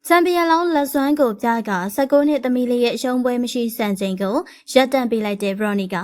ချန်ပီယံလောင်းလက်စွမ်းကိုပြက19နှစ်သမီးလေးရဲ့ရှုံးပွဲမရှိစံချိန်ကိုရပ်တန့်ပေးလိုက်တဲ့ဗရော်နီကာ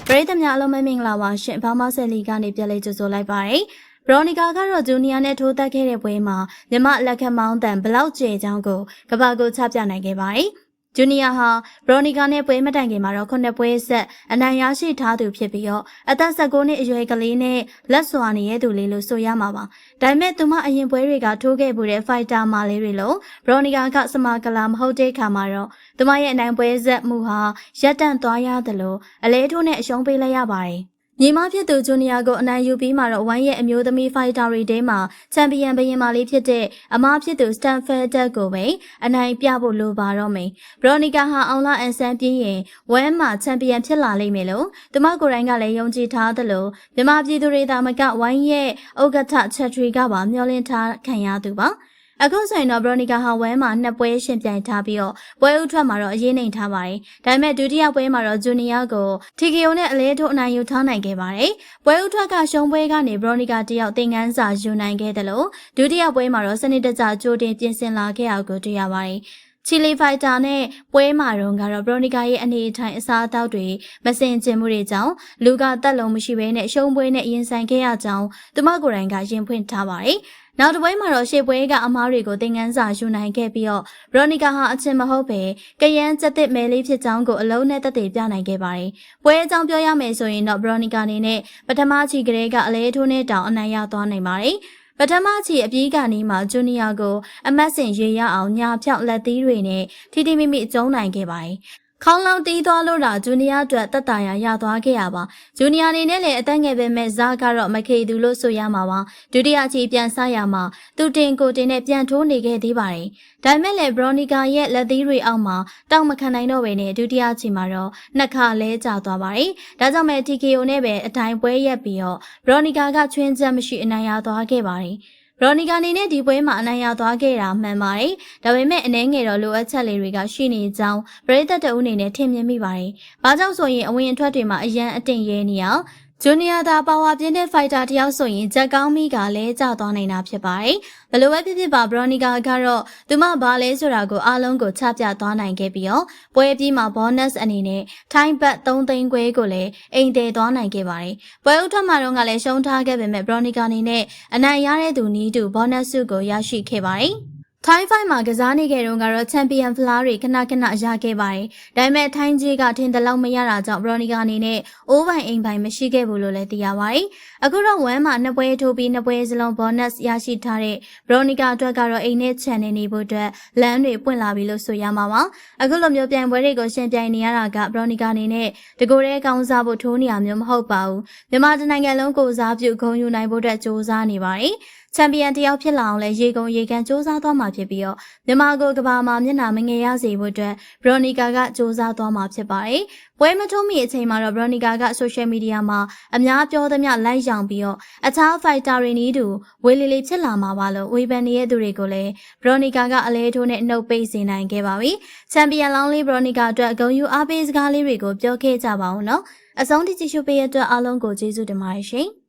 ပရိသတ်များအလုံးမင်္ဂလာပါရှင်ဘာမဆယ်လီကနေပြန်လေးကြိုဆိုလိုက်ပါတယ်ဗရော်နီကာကတော့ဂျူနီယာနဲ့ထိုးတက်ခဲ့တဲ့ပွဲမှာမြမလက်ခတ်မောင်းတန်ဘလောက်ကျဲချောင်းကိုကဘာကိုချပြနိုင်ခဲ့ပါတယ်ဂျူနီယာဟာဗရော်နီကာနဲ့ပွဲမတိုင်ခင်မှာတော့9ပွဲဆက်အနိုင်ရရှိထားသူဖြစ်ပြီးတော့အသက်19နှစ်အရွယ်ကလေးနဲ့လက်စွာနေတဲ့သူလေးလို့ဆိုရမှာပါ။ဒါပေမဲ့သူမအရင်ပွဲတွေကထိုးခဲ့မှုတဲ့ဖိုက်တာမာလေးတွေလို့ဗရော်နီကာကစမာကလာမဟုတ်တဲ့ခါမှာတော့သူမရဲ့အနိုင်ပွဲဆက်မှုဟာရပ်တန့်သွားရတယ်လို့အလဲထိုးနဲ့အရှုံးပေးလိုက်ရပါတယ်။ညီမဖြစ်သူဂျူနီယာကိုအနိုင်ယူပြီးမှတော့ဝိုင်းရဲ့အမျိုးသမီးဖိုက်တာတွေထဲမှာချန်ပီယံဘရင်မလေးဖြစ်တဲ့အမဖြစ်သူစတန်ဖက်တက်ကိုပဲအနိုင်ပြဖို့လိုပါတော့မယ်။ဗရော်နီကာဟာအောင်လာအန်ဆန်ပြင်းရင်ဝမ်းမှာချန်ပီယံဖြစ်လာလိမ့်မယ်လို့သူမကိုယ်တိုင်ကလည်းယုံကြည်ထားသလိုမြန်မာပြည်သူတွေသာမကဝိုင်းရဲ့ဥက္ကဋ္ဌချက်ထရီကပါမျှော်လင့်ထားခံရသူပါ။အခုဆိုရင်တော့ဗရော်နီကာဟာဝမ်းမှာ2ပွဲရှင်ပြိုင်ထားပြီးတော့ပွဲဥထွက်မှာတော့အရေးနိုင်ထားပါတယ်။ဒါပေမဲ့ဒုတိယပွဲမှာတော့ဂျူနီယာကိုတီကီယိုနဲ့အလဲထိုးအနိုင်ယူထားနိုင်ခဲ့ပါတယ်။ပွဲဥထွက်ကရှုံးပွဲကနေဗရော်နီကာတယောက်သင်ခန်းစာယူနိုင်ခဲ့တယ်လို့ဒုတိယပွဲမှာတော့စနစ်တကျကြိုတင်ပြင်ဆင်လာခဲ့အောင်ကိုတွေ့ရပါတယ်။ချီလီဖိုက်တာနဲ့ပွဲမှာတော့ကတော့ဗရော်နီကာရဲ့အနေအထိုင်အစားအသောက်တွေမစင်ကျင်မှုတွေကြောင့်လူကတက်လုံးမရှိဘဲနဲ့ရှုံးပွဲနဲ့ရင်ဆိုင်ခဲ့ရကြောင်းသူမကိုယ်တိုင်ကရင်ဖွင့်ထားပါတယ်။နောက်တစ်ပွဲမှာတော့ရှေ့ပွဲကအမားတွေကိုသင်ခန်းစာယူနိုင်ခဲ့ပြီးတော့ဗရော်နီကာဟာအချင်းမဟုတ်ပဲကရန်စက်သစ်မဲလေးဖြစ်ကြောင်းကိုအလုံးနဲ့သက်သေပြနိုင်ခဲ့ပါတယ်။ပွဲအကြောင်းပြောရမယ်ဆိုရင်တော့ဗရော်နီကာအနေနဲ့ပထမချီကလေးကအလဲထိုးနဲ့တောင်အနိုင်ရသွားနိုင်ပါတယ်။ပထမချီအပြေးကနေမှဂျူနီယာကိုအမတ်စင်ရေရအောင်ညာဖြောက်လက်သီးတွေနဲ့ထိထိမိမိအကျုံးနိုင်ခဲ့ပါတယ်။ခေါင်းလောင်းတီးသွားလို့တာဂျူနီယာအတွက်တက်တာရသွားခဲ့ရပါဂျူနီယာအနေနဲ့လည်းအသက်ငယ်ပဲမဲ့ဇာကတော့မခေသူလို့ဆိုရမှာပါဒုတိယချီပြန်ဆရမှာသူတင်ကိုတင်နဲ့ပြန်ထိုးနေခဲ့သေးပါတယ်ဒါပေမဲ့လည်းဗရော်နီကာရဲ့လက်သီးတွေအောက်မှာတောက်မခံနိုင်တော့ဘဲနဲ့ဒုတိယချီမှာတော့နှစ်ခါလဲကျသွားပါတယ်ဒါကြောင့်မဲ့ TKO နဲ့ပဲအတိုင်းပွဲရက်ပြီးတော့ဗရော်နီကာကချွင်းချက်မရှိအနိုင်ရသွားခဲ့ပါတယ်ဗရော်နီကာအနေနဲ့ဒီပွဲမှာအနိုင်ရသွားခဲ့တာမှန်ပါတယ်။ဒါပေမဲ့အနည်းငယ်တော့လိုအပ်ချက်လေးတွေကရှိနေကြောင်းပရိသတ်တအုပ်အနေနဲ့ထင်မြင်မိပါတယ်။ဘာကြောင့်ဆိုရင်အဝင်အထွက်တွေမှာအရန်အတင်ရဲနေအောင်ဂျူနီယာသာပါဝါပြင်းတဲ့ဖိုက်တာတယောက်ဆိုရင်ဂျက်ကောင်းမီကလည်းကျသွားနိုင်တာဖြစ်ပါတယ်။ဘလို့ပဲဖြစ်ဖြစ်ပါဗရော်နီကာကတော့သူမဘာလဲဆိုတာကိုအားလုံးကိုချပြသွားနိုင်ခဲ့ပြီးတော့ပွဲပြီးမှာ bonus အနေနဲ့ထိုင်းဘတ်3သိန်းခွဲကိုလည်းအိမ်သေးသွားနိုင်ခဲ့ပါတယ်။ပွဲဥထွက်မှာတော့ကလည်းရှုံးထားခဲ့ပေမဲ့ဗရော်နီကာအနေနဲ့အနိုင်ရတဲ့သူနီးတူ bonus စုကိုရရှိခဲ့ပါတယ်။ထိုင်းဖိုင်မှာကစားနေခဲ့တုန်းကတော့ချန်ပီယံဖလားတွေခဏခဏရခဲ့ပါတယ်။ဒါပေမဲ့ထိုင်းကြီးကထင်သလောက်မရတာကြောင့်ဗရော်နီကာအနေနဲ့အိုးပိုင်အိမ်ပိုင်မရှိခဲ့ဘူးလို့လည်းသိရပါတယ်။အခုတော့ဝမ်းမှာ2ပွဲထိုးပြီး2ပွဲစလုံး bonus ရရှိထားတဲ့ဗရော်နီကာအတွက်ကတော့အိမ်နဲ့ချန်နေဖို့အတွက်လမ်းတွေပွင့်လာပြီလို့ဆိုရမှာပါ။အခုလိုမျိုးပြိုင်ပွဲတွေကိုရှင်ပြိုင်နေရတာကဗရော်နီကာအနေနဲ့တကိုယ်တည်းကောင်းစားဖို့ထိုးနေရမျိုးမဟုတ်ပါဘူး။မြန်မာနိုင်ငံလုံးကိုစားပြုဂုဏ်ယူနိုင်ဖို့အတွက်စ조사နေပါတယ်။ချန်ပီယံတယောက်ဖြစ်လာအောင်လဲရေကုန်ရေကန်စ조사သွားမှာဖြစ်ပြီးတော့မြန်မာကိုကဘာမှာမျက်နှာမငယ်ရစေဖို့အတွက်ဗရော်နီကာကစ조사သွားမှာဖြစ်ပါတယ်။ပွဲမထုံးမီအချိန်မှာတော့ဗရော်နီကာကဆိုရှယ်မီဒီယာမှာအများပြောသမျှလိုက်ရောင်ပြီးတော့အခြားဖိုက်တာတွေနည်းတူဝေလီလီဖြစ်လာမှာပါလို့ဝေဖန်နေတဲ့သူတွေကိုလည်းဗရော်နီကာကအလဲထိုးနဲ့နှုတ်ပိတ်စေနိုင်ခဲ့ပါပြီ။ချန်ပီယံလောင်းလေးဗရော်နီကာအတွက်ဂုဏ်ယူအားပေးစကားလေးတွေကိုပြောခဲ့ကြပါဦးနော်။အဆုံးထိကြည့်ရှုပေးရတဲ့အတွက်အားလုံးကိုကျေးဇူးတင်ပါတယ်ရှင်။